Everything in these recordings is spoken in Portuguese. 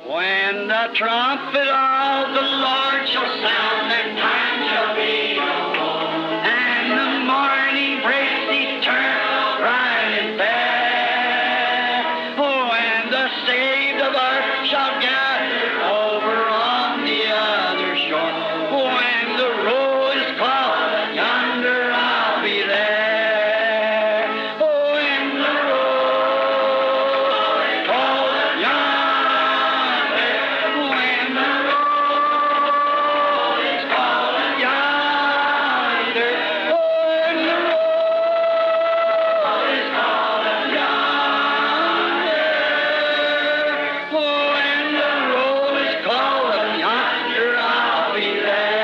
When the trumpet of the Lord shall sound, and time shall be no more, and the morning breaks eternal, bright and fair. Oh, and the saved of earth shall gather over on the other shore. When the roll is called, yonder I'll be there. Oh, when the roll is called, yonder, when the roll is called, yonder, oh, when the roll is called, yonder, oh, when the roll is called, yonder I'll be there.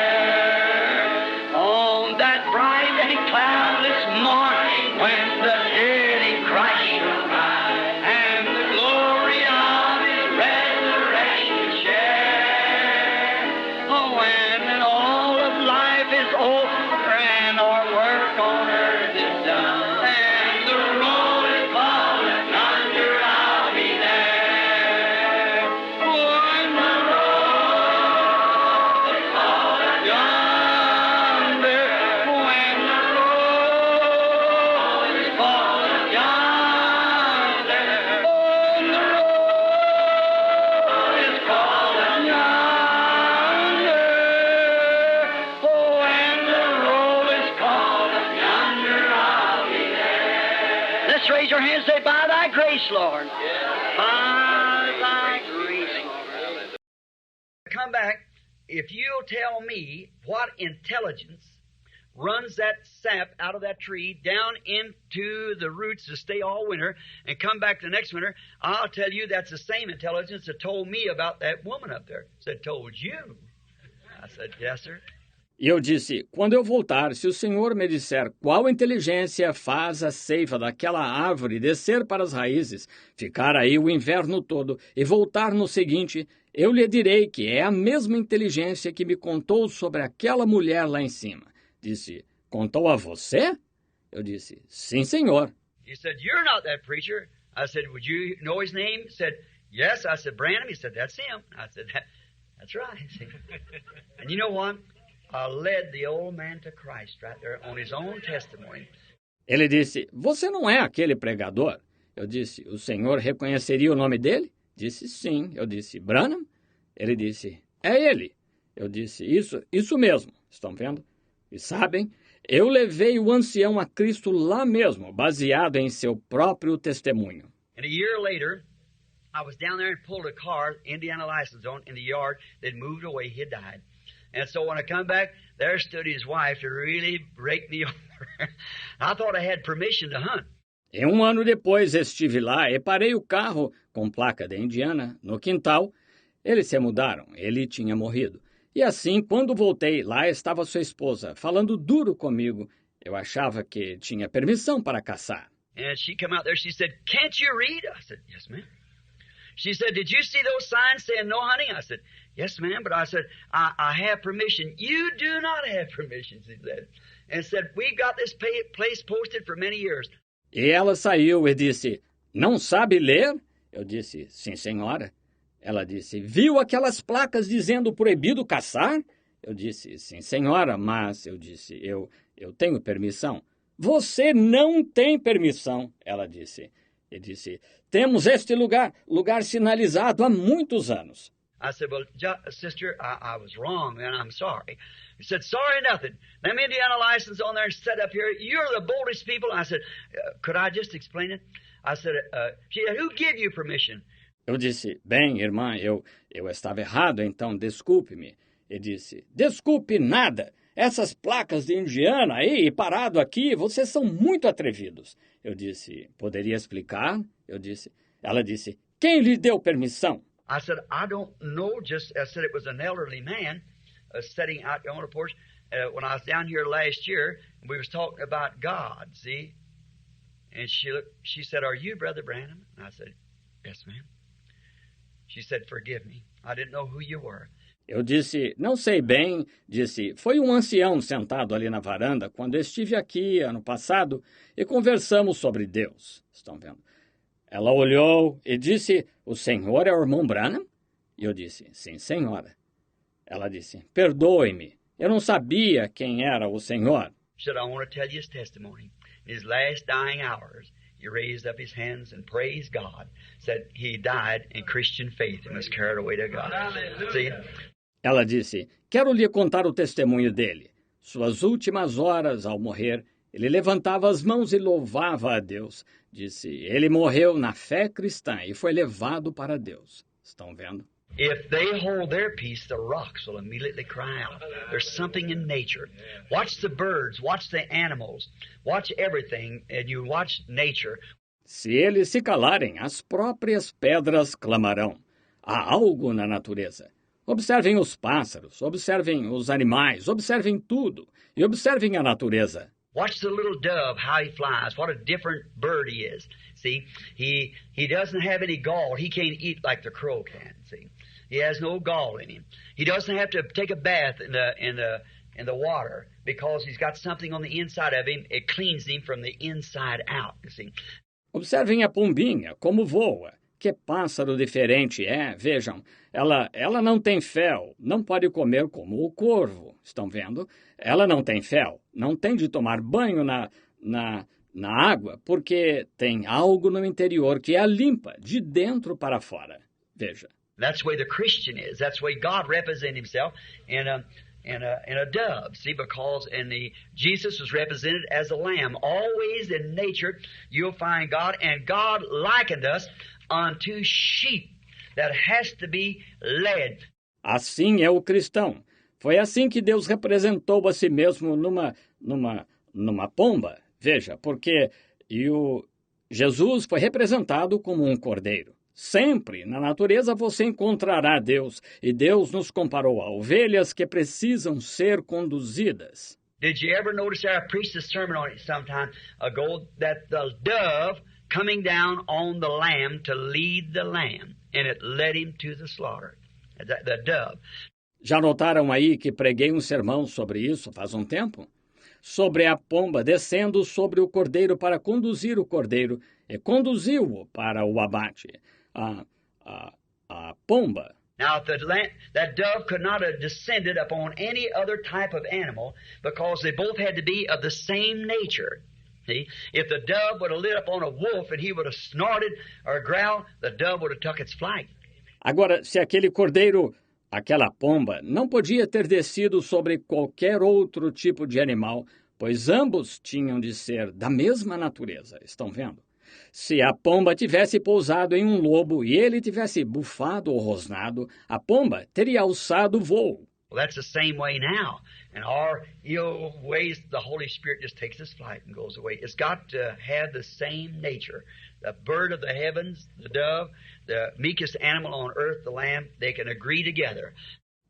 On that bright and cloudless morning, when the dead in Christ shall rise, and the glory of His resurrection share. Oh, when all of life is over and our work on earth is done, and the roll is called, yonder I'll be there. Oh, when the roll is called, yonder, when the roll is called, yonder, oh, when the roll is called, yonder, oh, when the roll is called, yonder I'll be there. Let's raise your hands and say, by thy grace, Lord. By thy grace, Lord. Come back, if you'll tell me what intelligence runs that sap out of that tree down into the roots to stay all winter and come back the next winter, I'll tell you that's the same intelligence that told me about that woman up there. Said, told you. I said, yes, sir. E eu disse, quando eu voltar, se o senhor me disser qual inteligência faz a seiva daquela árvore descer para as raízes, ficar aí o inverno todo e voltar no seguinte, eu lhe direi que é a mesma inteligência que me contou sobre aquela mulher lá em cima. Disse, contou a você? Eu disse, sim, senhor. He said, you're not that preacher. I said, would you know his name? He said, yes. I said, Branham. He said, that's him. I said, that's right. And you know what? I led the old man to Christ right there on his own testimony. Ele disse, você não é aquele pregador? Eu disse, o senhor reconheceria o nome dele? Disse, sim. Eu disse, Branham? Ele disse, é ele. Eu disse, isso mesmo. Estão vendo? E sabem, eu levei o ancião a Cristo lá mesmo, baseado em seu próprio testemunho. And a year later, I was down there and pulled a car, Indiana license on, in the yard. They'd moved away. He had died. And so when I come back, there stood his wife to really break me over. I thought I had permission to hunt. E um ano depois estive lá e parei o carro com placa de Indiana no quintal. Eles se mudaram, ele tinha morrido. E assim, quando voltei, lá estava sua esposa, falando duro comigo. Eu achava que tinha permissão para caçar. And she come out there, she said, can't you read? I said, yes, ma'am. She said, did you see those signs saying no hunting? I said, yes, ma'am. But I said, I have permission. You do not have permission, she said. And said, we've got this place posted for many years. E ela saiu e disse, não sabe ler? Eu disse, sim, senhora. Ela disse, viu aquelas placas dizendo proibido caçar? Eu disse, sim, senhora, mas eu disse, eu tenho permissão. Você não tem permissão, ela disse. E disse, temos este lugar sinalizado há muitos anos. I said, well, sister, I was wrong, and I'm sorry. He said, sorry nothing. Them Indiana license on there and set up here. You're the boldest people. I said, could I just explain it? I said, she said, who gave you permission? Eu disse, bem, irmã, eu estava errado, então desculpe-me. Ele disse, desculpe nada. Essas placas de Indiana aí, parado aqui, vocês são muito atrevidos. Eu disse, poderia explicar? Ela disse, quem lhe deu permissão? I said, I don't know. I said it was an elderly man sitting out on the porch when I was down here last year, and we was talking about God, see? And she said, are you Brother Branham? And I said, yes, ma'am. She said, forgive me. I didn't know who you were. Eu disse, não sei bem. Disse, foi um ancião sentado ali na varanda quando estive aqui ano passado e conversamos sobre Deus. Estão vendo? Ela olhou e disse, o senhor é o irmão Branham? E eu disse, sim, senhora. Ela disse, perdoe-me, eu não sabia quem era o Senhor. She said, I want to tell you his testimony. In his last dying hours, he raised up his hands and praised God. Said he died in Christian faith and was carried away to God. See? Ela disse, quero lhe contar o testemunho dele. Suas últimas horas, ao morrer, ele levantava as mãos e louvava a Deus. Disse, ele morreu na fé cristã e foi levado para Deus. Estão vendo? If they hold their peace, the rocks will immediately cry out. There's something in nature. Watch the birds, watch the animals, watch everything, and you watch nature. Se eles se calarem, as próprias pedras clamarão. Há algo na natureza. Observem os pássaros, observem os animais, observem tudo e observem a natureza. Watch the little dove, how he flies. What a different bird he is. See, he doesn't have any gall. He can't eat like the crow can. See, he has no gall in him. He doesn't have to take a bath in the water because he's got something on the inside of him. It cleans him from the inside out. You see. Observem a pombinha, como voa. Que pássaro diferente é, vejam. Ela não tem fel, não pode comer como o corvo. Estão vendo? Ela não tem fel, não tem de tomar banho na água, porque tem algo no interior que a limpa, de dentro para fora. Veja. That's the way the Christian is. That's the way God represents himself in a dove. See, because Jesus was represented as a lamb. Always in nature, you'll find God, and God likened us unto sheep that has to be led. Assim é o cristão. Foi assim que Deus representou a si mesmo numa pomba. Veja, porque Jesus foi representado como um cordeiro. Sempre na natureza você encontrará Deus, e Deus nos comparou a ovelhas que precisam ser conduzidas. Did you ever notice there? I preached a sermon on it some time ago that the dove coming down on the lamb to lead the lamb, and it led him to the slaughter. The dove. Já notaram aí que preguei um sermão sobre isso faz um tempo? Sobre a pomba descendo sobre o cordeiro para conduzir o cordeiro e conduziu-o para o abate. A pomba. Now, that dove could not have descended upon any other type of animal because they both had to be of the same nature. See? If the dove would have lit up on a wolf and he would have snorted or growled, the dove would have took its flight. Agora, se aquele cordeiro, aquela pomba, não podia ter descido sobre qualquer outro tipo de animal, pois ambos tinham de ser da mesma natureza. Estão vendo? Se a pomba tivesse pousado em um lobo e ele tivesse bufado ou rosnado, a pomba teria alçado voo. Well, that's the same way now. And our ways, the Holy Spirit just takes its flight and goes away. It's got to have the same nature. The bird of the heavens, the dove, the meekest animal on earth, the lamb, they can agree together.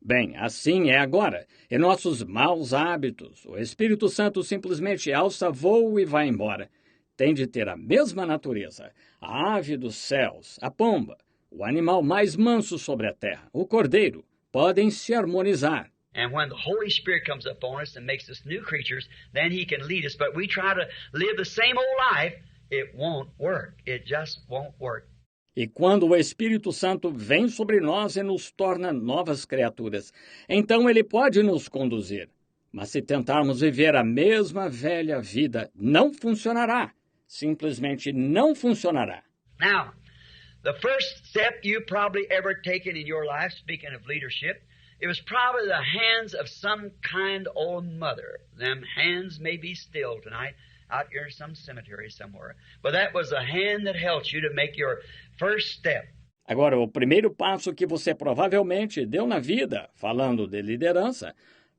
Bem, assim é agora. Em nossos maus hábitos, o Espírito Santo simplesmente alça voo e vai embora. Tem de ter a mesma natureza. A ave dos céus, a pomba, o animal mais manso sobre a terra, o cordeiro, podem se harmonizar. And when the Holy Spirit comes upon us and makes us new creatures, then He can lead us. But we try to live the same old life, it won't work. It just won't work. E quando o Espírito Santo vem sobre nós e nos torna novas criaturas, então ele pode nos conduzir. Mas se tentarmos viver a mesma velha vida, não funcionará. Simplesmente não funcionará. Now, the first step you probably ever taken in your life, speaking of leadership, it was probably the hands of some kind old mother. Them hands may be still tonight, out here in some cemetery somewhere. But that was the hand that helped you to make your first step. Agora, o primeiro passo que você provavelmente deu na vida, falando de liderança,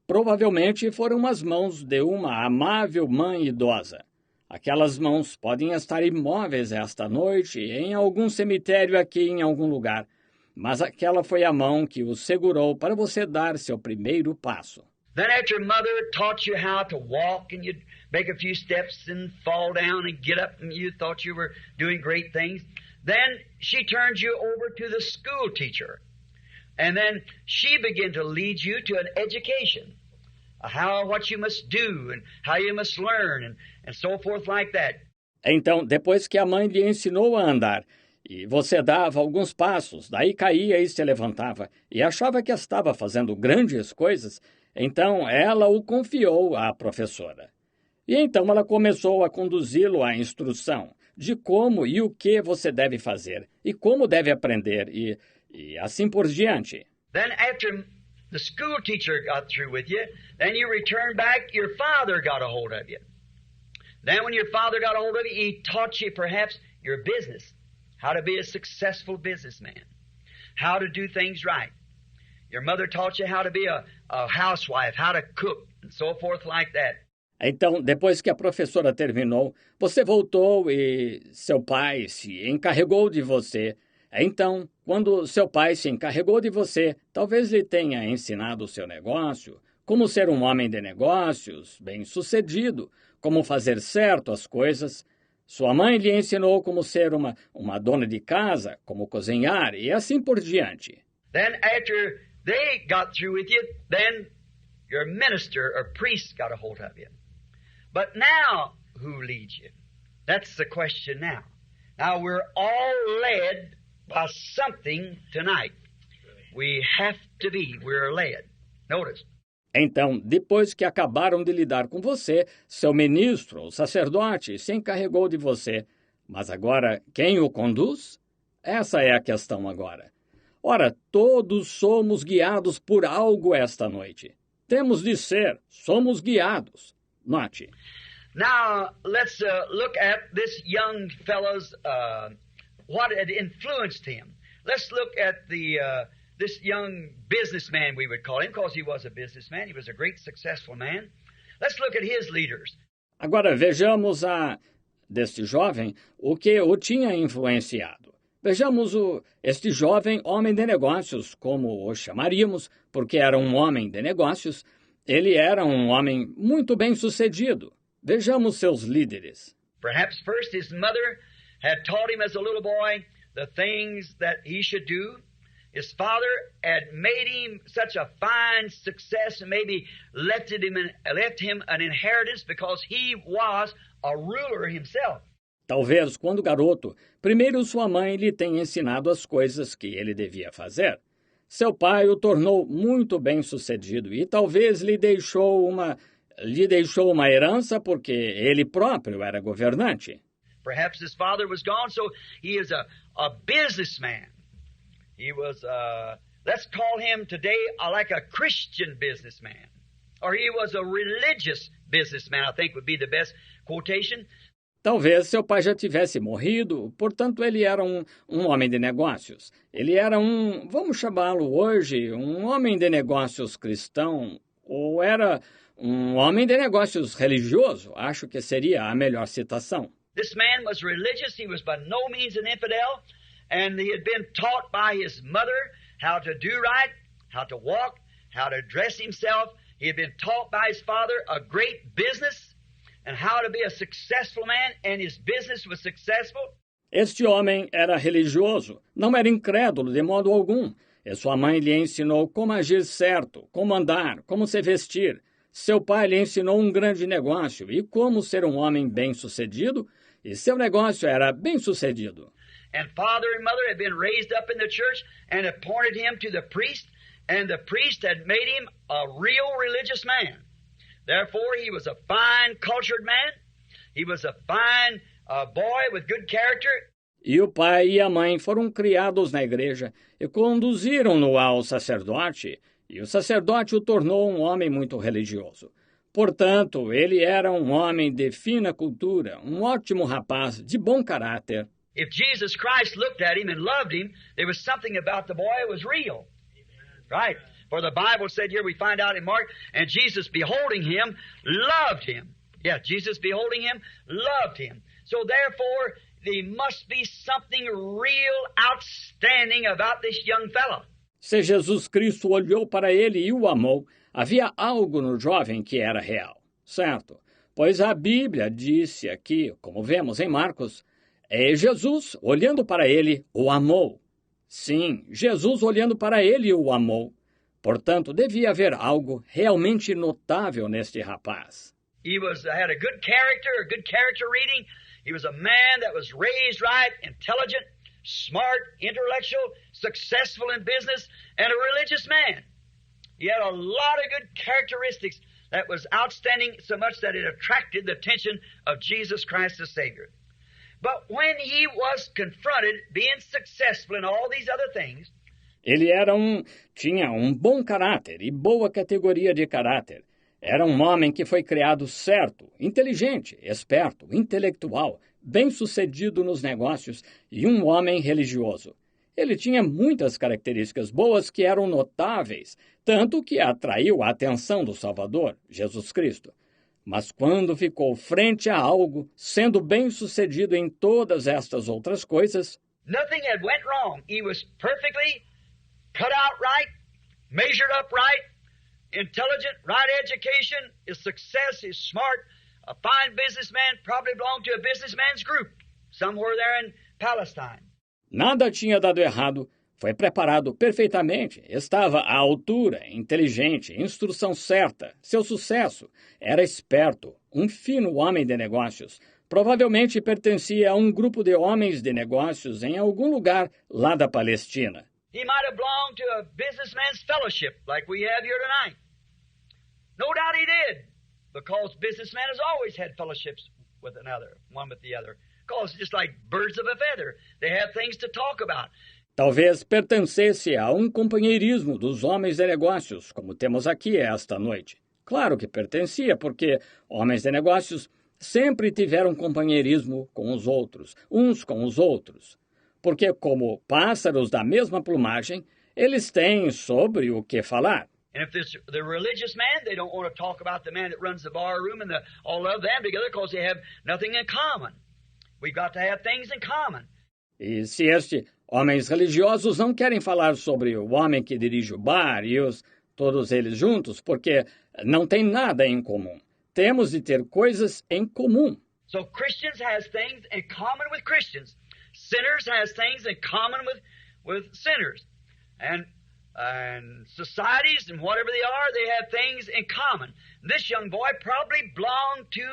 provavelmente foram as mãos de uma amável mãe idosa. Aquelas mãos podem estar imóveis esta noite em algum cemitério aqui em algum lugar, mas aquela foi a mão que o segurou para você dar seu primeiro passo. Then after mother taught you how to walk and you'd make a few steps and fall down and get up and you thought you were doing great things, then she turned you over to the school teacher. And then she began to lead you to an education. What you must do and how you must learn and so forth like that. Então, depois que a mãe lhe ensinou a andar, E você dava alguns passos, daí caía e se levantava, e achava que estava fazendo grandes coisas, então ela o confiou à professora. E então ela começou a conduzi-lo à instrução de como e o que você deve fazer, e como deve aprender, e assim por diante. Then after the school teacher got through with you, then you returned back, your father got a hold of you. Then when your father got a hold of you, he taught you perhaps your business, how to be a successful businessman, how to do things right. Your mother taught you how to be a housewife, how to cook, and so forth like that. Então, depois que a professora terminou, você voltou e seu pai se encarregou de você. Então, quando seu pai se encarregou de você, talvez lhe tenha ensinado o seu negócio, como ser um homem de negócios, bem-sucedido, como fazer certo as coisas. Sua mãe lhe ensinou como ser uma dona de casa, como cozinhar e assim por diante. Then after they got through with you, then your minister or priest got a hold of you. But now, who leads you? That's the question now. Now, we're all led by something tonight. We have to be. We're led. Notice. Então, depois que acabaram de lidar com você, seu ministro, o sacerdote, se encarregou de você. Mas agora, quem o conduz? Essa é a questão agora. Ora, todos somos guiados por algo esta noite. Temos de ser, somos guiados. Note. Now, let's look at this young fellow's, what had influenced him. Let's look at this young businessman, we would call him, because he was a businessman. He was a great, successful man. Let's look at his leaders. Agora vejamos deste jovem o que o tinha influenciado. Vejamos este jovem homem de negócios, como o chamaríamos, porque era um homem de negócios. Ele era um homem muito bem-sucedido. Vejamos seus líderes. Perhaps first his mother had taught him as a little boy the things that he should do. His father had made him such a fine success and maybe left him an inheritance because he was a ruler himself. Talvez, quando garoto, primeiro sua mãe lhe tenha ensinado as coisas que ele devia fazer. Seu pai o tornou muito bem-sucedido e talvez lhe deixou uma herança porque ele próprio era governante. Perhaps his father was gone, so he is a businessman. He was, let's call him today like a Christian businessman. Or he was a religious businessman, I think would be the best quotation. Talvez seu pai já tivesse morrido, portanto ele era um homem de negócios. Ele era vamos chamá-lo hoje, um homem de negócios cristão, ou era um homem de negócios religioso, acho que seria a melhor citação. This man was religious, he was by no means an infidel, and he had been taught by his mother how to do right, how to walk, how to dress himself. He had been taught by his father a great business, and how to be a successful man, and his business was successful. Este homem era religioso, não era incrédulo de modo algum. E sua mãe lhe ensinou como agir certo, como andar, como se vestir. Seu pai lhe ensinou um grande negócio e como ser um homem bem-sucedido, e seu negócio era bem-sucedido. And father and mother had been raised up in the church and appointed him to the priest, and the priest had made him a real religious man. Therefore, he was a fine, cultured man. He was a fine boy with good character. E o pai e a mãe foram criados na igreja e conduziram-no ao sacerdote, e o sacerdote o tornou um homem muito religioso. Portanto, ele era um homem de fina cultura, um ótimo rapaz, de bom caráter. If Jesus Christ looked at him and loved him, there was something about the boy that was real. Right? For the Bible said here, we find out in Mark, and Jesus beholding him, loved him. Yeah, Jesus beholding him, loved him. So therefore, there must be something real outstanding about this young fellow. Se Jesus Cristo olhou para ele e o amou, havia algo no jovem que era real, certo? Pois a Bíblia disse aqui, como vemos em Marcos, Jesus, olhando para ele, o amou. Sim, Jesus, olhando para ele, o amou. Portanto, devia haver algo realmente notável neste rapaz. He had a good character reading. He was a man that was raised right, intelligent, smart, intellectual, successful in business, and a religious man. He had a lot of good characteristics that was outstanding, so much that it attracted the attention of Jesus Christ the Savior. But when he was confronted, being successful in all these other things, Ele tinha um bom caráter e boa categoria de caráter. Era um homem que foi criado certo, inteligente, esperto, intelectual, bem-sucedido nos negócios e um homem religioso. Ele tinha muitas características boas que eram notáveis, tanto que atraiu a atenção do Salvador, Jesus Cristo. Mas quando ficou frente a algo, sendo bem-sucedido em todas estas outras coisas, nothing had went wrong. He was perfectly cut out right, measured up right, intelligent, right education, his success, he's smart, a fine businessman, probably belonged to a businessman's group, somewhere there in Palestine. nada tinha dado errado, foi preparado perfeitamente, estava à altura, inteligente, instrução certa, seu sucesso, era esperto, um fino homem de negócios. Provavelmente pertencia a um grupo de homens de negócios em algum lugar lá da Palestina. He might have belonged to a businessman's fellowship like we have here tonight. No doubt he did, because businessmen has always had fellowships with another, one with the other. Because just like birds of a feather, they have things to talk about. Talvez pertencesse a um companheirismo dos homens de negócios, como temos aqui esta noite. Claro que pertencia, porque homens de negócios sempre tiveram companheirismo com os outros, uns com os outros. Porque, como pássaros da mesma plumagem, eles têm sobre o que falar. And if it's the religious man, they don't want to talk about the man that runs the bar room and all of them together because they have nothing in common. We've got to have things in common. E se homens religiosos não querem falar sobre o homem que dirige o bar e todos eles juntos, porque não tem nada em comum. Temos de ter coisas em comum. So Christians has things in common with Christians. Sinners has things in common with sinners. And societies and whatever they are, they have things in common. This young boy probably belonged to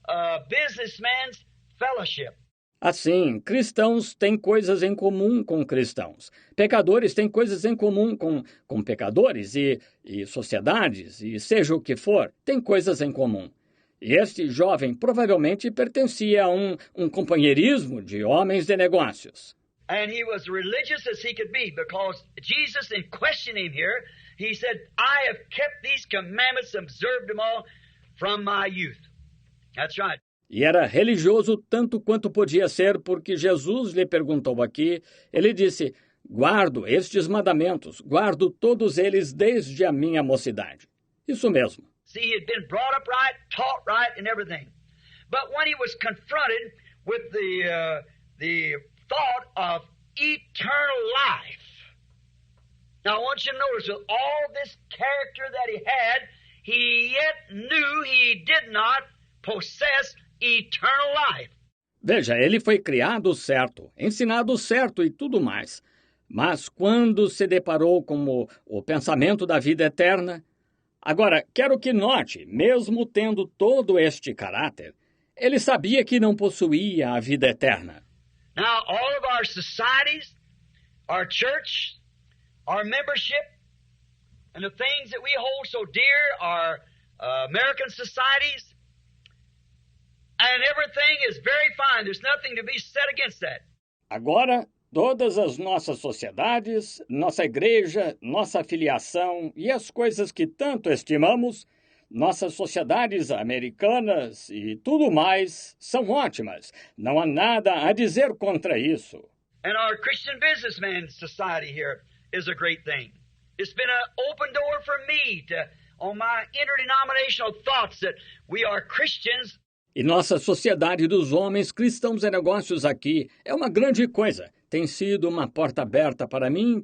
a businessman's fellowship. Assim, cristãos têm coisas em comum com cristãos. Pecadores têm coisas em comum com pecadores e sociedades, e seja o que for, têm coisas em comum. E este jovem provavelmente pertencia a um companheirismo de homens de negócios. And he was religious as he could be, because Jesus, in questioning him here, he said, I have kept these commandments, observed them all from my youth. That's right. E era religioso tanto quanto podia ser, porque Jesus lhe perguntou aqui, ele disse, guardo estes mandamentos, guardo todos eles desde a minha mocidade. Isso mesmo. See, he had been brought up right, taught right, and everything. But when he was confronted with the thought of eternal life. Now I want you to notice, with all this character that he had, he yet knew he did not possess eternal life. Veja, ele foi criado certo, ensinado certo e tudo mais. Mas quando se deparou com o pensamento da vida eterna... Agora, quero que note, mesmo tendo todo este caráter, ele sabia que não possuía a vida eterna. Now, all of our societies, our church, our membership, and the things that we hold so dear, our American societies, and everything is very fine. There's nothing to be said against that. Agora, todas as nossas sociedades, nossa igreja, nossa filiação e as coisas que tanto estimamos, nossas sociedades americanas e tudo mais são ótimas. Não há nada a dizer contra isso. And our Christian Businessman Society here is a great thing. It's been an open door for me on my interdenominational thoughts that we are Christians. E nossa sociedade dos homens cristãos e negócios aqui é uma grande coisa. Tem sido uma porta aberta para mim,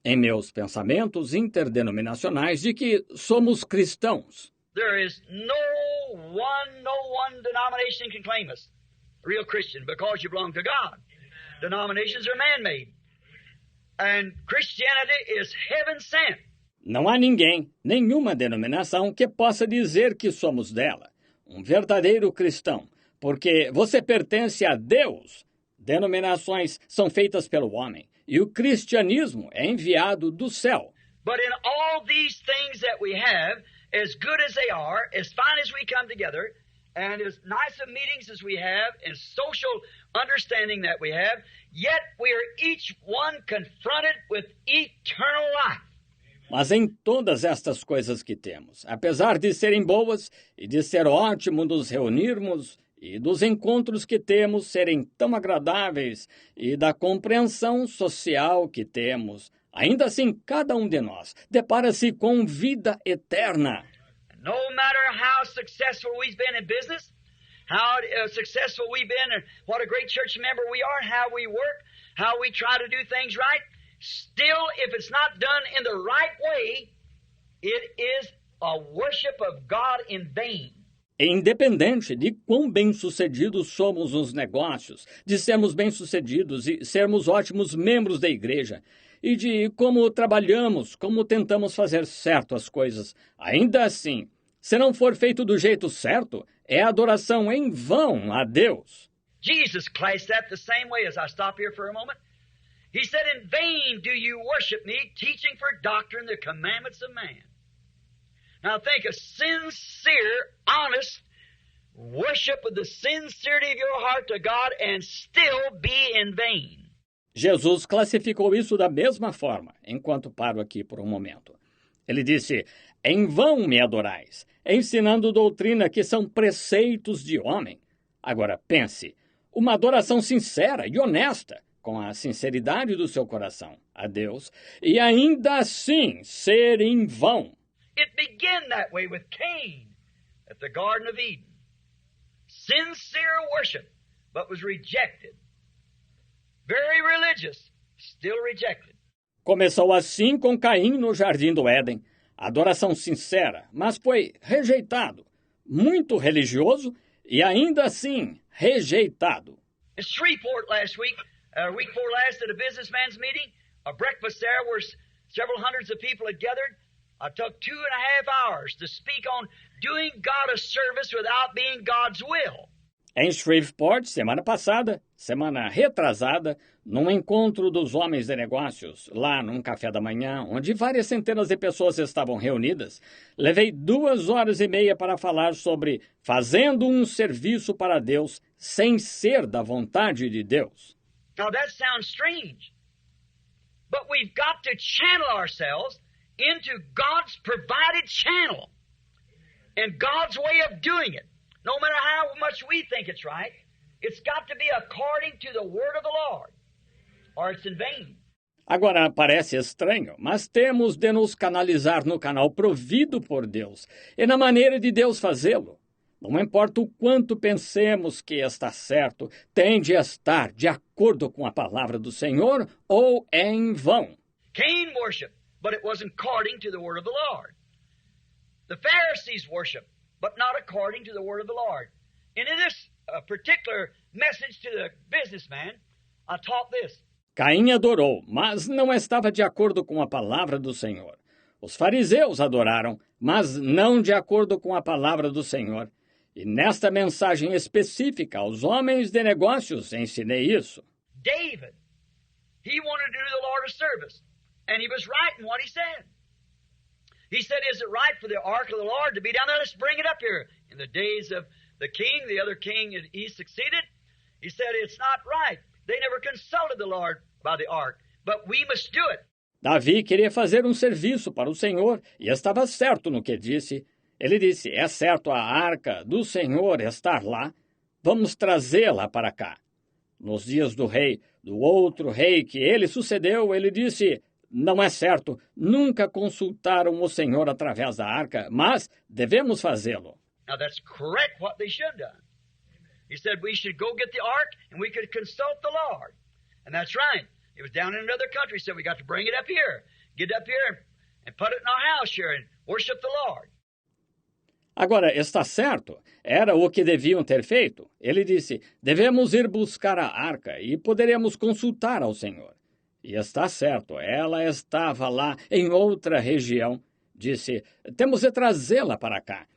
em meus pensamentos interdenominacionais, de que somos cristãos. There is no one denomination can claim us, real Christian, because you belong to God. Denominations are man-made. And Christianity is heaven-sent. Não há nenhuma denominação que possa dizer que somos dela. Um verdadeiro cristão, porque você pertence a Deus. Denominações são feitas pelo homem e o cristianismo é enviado do céu. But in all these things that we have, as good as they are, as fine as we come together, and as nice of meetings as we have, and social understanding that we have, yet we are each one confronted with eternal life. Mas em todas estas coisas que temos, apesar de serem boas e de ser ótimo nos reunirmos e dos encontros que temos serem tão agradáveis e da compreensão social que temos, ainda assim cada um de nós depara-se com vida eterna. No matter how successful we've been in business, how successful we've been, and what a great church member we are, how we work, how we try to do things right, still, if it's not done in the right way, it is a worship of God in vain. Independente de quão bem-sucedidos somos nos negócios, de sermos bem-sucedidos e sermos ótimos membros da igreja, e de como trabalhamos, como tentamos fazer certo as coisas, ainda assim, se não for feito do jeito certo, é adoração em vão a Deus. Jesus classed that the same way. As I stop here for a moment, he said, "In vain do you worship me, teaching for doctrine the commandments of man." Now think, a sincere, honest worship with the sincerity of your heart to God and still be in vain. Jesus classificou isso da mesma forma, enquanto paro aqui por um momento. Ele disse, em vão me adorais, ensinando doutrina que são preceitos de homem. Agora pense, uma adoração sincera e honesta, com a sinceridade do seu coração a Deus, e ainda assim ser em vão. It began that way with Cain at the Garden of Eden. Sincere worship, but was rejected. Very religious, still rejected. Começou assim com Caim no Jardim do Éden. Adoração sincera, mas foi rejeitado. Muito religioso e ainda assim rejeitado. In Shreveport last week, week before last at a businessman's meeting, a breakfast there where several hundreds of people had gathered. I took 2.5 hours to speak on doing God a service without being God's will. Em Shreveport, semana passada, semana retrasada, num encontro dos homens de negócios, lá num café da manhã, onde várias centenas de pessoas estavam reunidas, levei 2h30 para falar sobre fazendo um serviço para Deus sem ser da vontade de Deus. Now that sounds strange, but we've got to channel ourselves into God's provided channel and God's way of doing it. No matter how much we think it's right, it's got to be according to the word of the Lord, or it's in vain. Agora, parece estranho, mas temos de nos canalizar no canal provido por Deus e na maneira de Deus fazê-lo. Não importa o quanto pensemos que está certo, tem de estar de acordo com a palavra do Senhor ou é em vão. Cain worshiped, but it wasn't according to the word of the Lord. The Pharisees worshiped, but not according to the word of the Lord. And in this particular message to the businessman, I taught this. Caim adorou, mas não estava de acordo com a palavra do Senhor. Os fariseus adoraram, mas não de acordo com a palavra do Senhor. E nesta mensagem específica aos homens de negócios ensinei isso. David, he wanted to do the Lord a service, and he was right in what he said. He said, is it right for the ark of the Lord to be down there? Let's bring it up here. In the days of the king, the other king, he succeeded. He said, it's not right. They never consulted the Lord about the ark, but we must do it. Davi queria fazer um serviço para o Senhor e estava certo no que disse. Ele disse, é certo a arca do Senhor estar lá, vamos trazê-la para cá. Nos dias do outro rei que ele sucedeu, ele disse, não é certo, nunca consultaram o Senhor através da arca, mas devemos fazê-lo. Now that's correct what they should have done. He said we should go get the ark and we could consult the Lord. And that's right. It was down in another country, so we got to bring it up here. Get up here and put it in our house here and worship the Lord. Agora, está certo, era o que deviam ter feito. Ele disse, devemos ir buscar a arca e poderemos consultar ao Senhor. E está certo, ela estava lá em outra região. Disse, temos de trazê-la para cá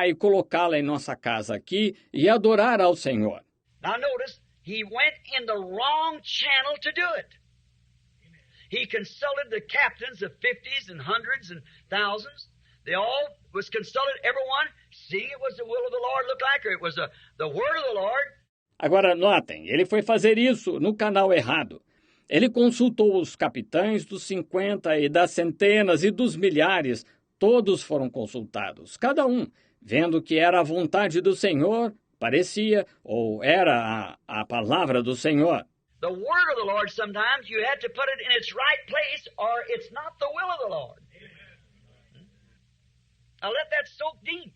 e colocá-la em nossa casa aqui e adorar ao Senhor. Now notice, he went in the wrong channel to do it. He consulted the captains of 50s and hundreds and thousands. They all was consulted, everyone, seeing it was the will of the Lord looked like, or it was the word of the Lord. Agora, notem, ele foi fazer isso no canal errado. Ele consultou os capitães dos 50 e das centenas e dos milhares. Todos foram consultados, cada um, vendo que era a vontade do Senhor, parecia, ou era a palavra do Senhor. The word of the Lord, sometimes you have to put it in its right place, or it's not the will of the Lord. Now let that soak deep,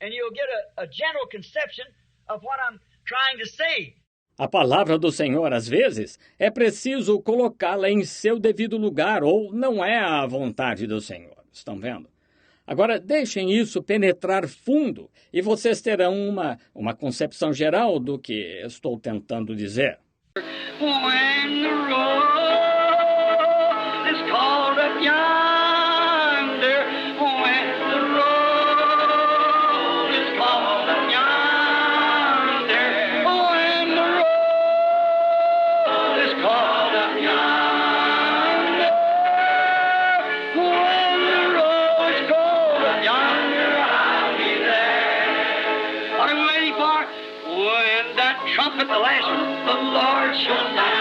and you'll get a general conception of what I'm trying to say. A palavra do Senhor, às vezes, é preciso colocá-la em seu devido lugar, ou não é a vontade do Senhor. Estão vendo? Agora, deixem isso penetrar fundo e vocês terão uma concepção geral do que estou tentando dizer. When the roll is called up yonder, when the roll is called up yonder, when the roll is called up yonder, when the roll is called up yonder, I'll be there. What are we waiting for? When that trumpet, the last one, the Lord shall sound.